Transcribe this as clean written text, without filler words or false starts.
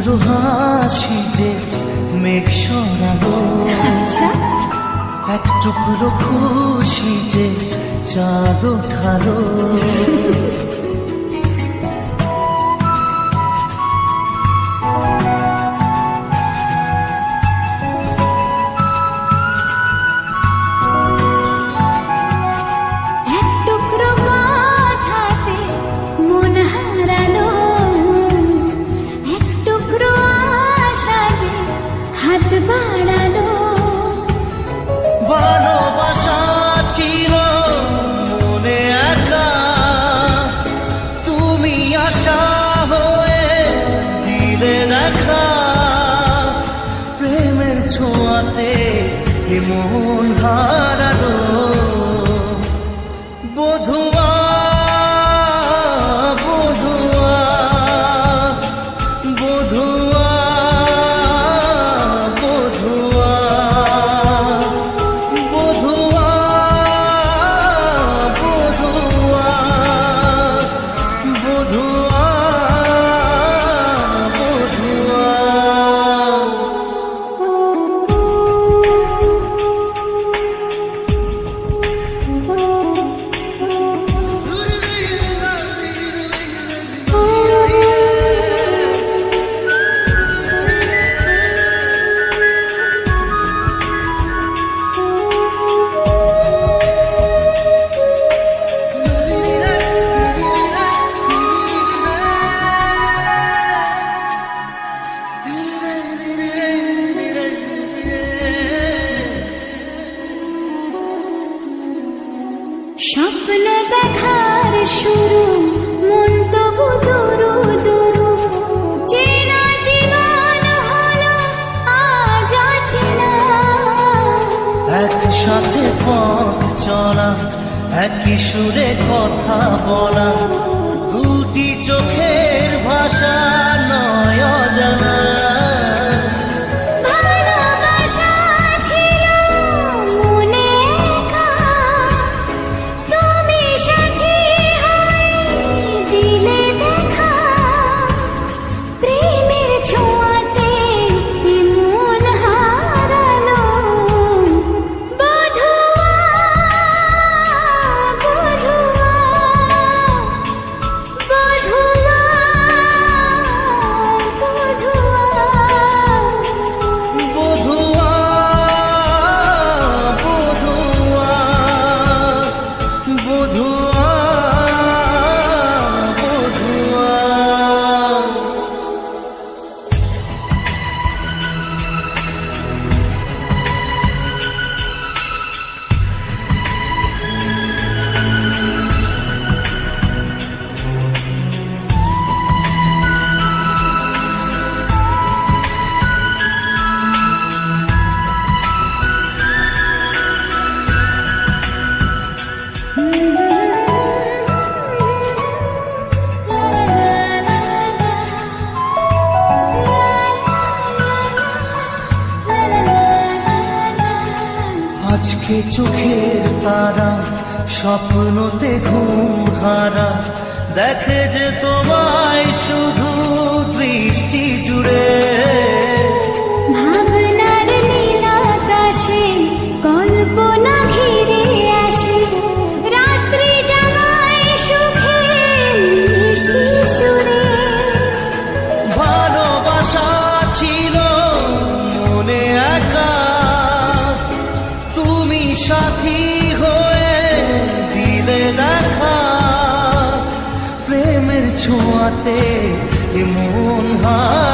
টুকরো হাসি যে মেঘ সরালো, এক টুকরো খুশি যে চাঁদ ওঠালো। ভালোবাসা ছিল মনে একা, তুমি আশা হয়ে দিলে দেখা। প্রেমের ছোঁয়াতে মন হারালো, বধুয়া বধুয়া বধুয়া স্বপ্ন দেখার শুরু, মন তবু দুরু দুরু, চেনা জীবন হলো আজ অচেনা। একসাথে পথ চলা, একই সুরে কথা বলা, দুটি চোখের ভাষা নয় অজানা। আজকে চোখের তারা স্বপ্নতে ঘুম হারা, দেখে যে তোমায় শুধু দৃষ্টি জুড়ে। ভাবনার নীল আকাশে কল্পনা ঘিরে আসে, রাত্রি জাগায় সুখে মিষ্টি সুরে। ভালোবাসা ছিল মনে একা, তুমি সাথী হয়ে দিলে দেখা। প্রেমের ছোঁয়াতে মন হারালো।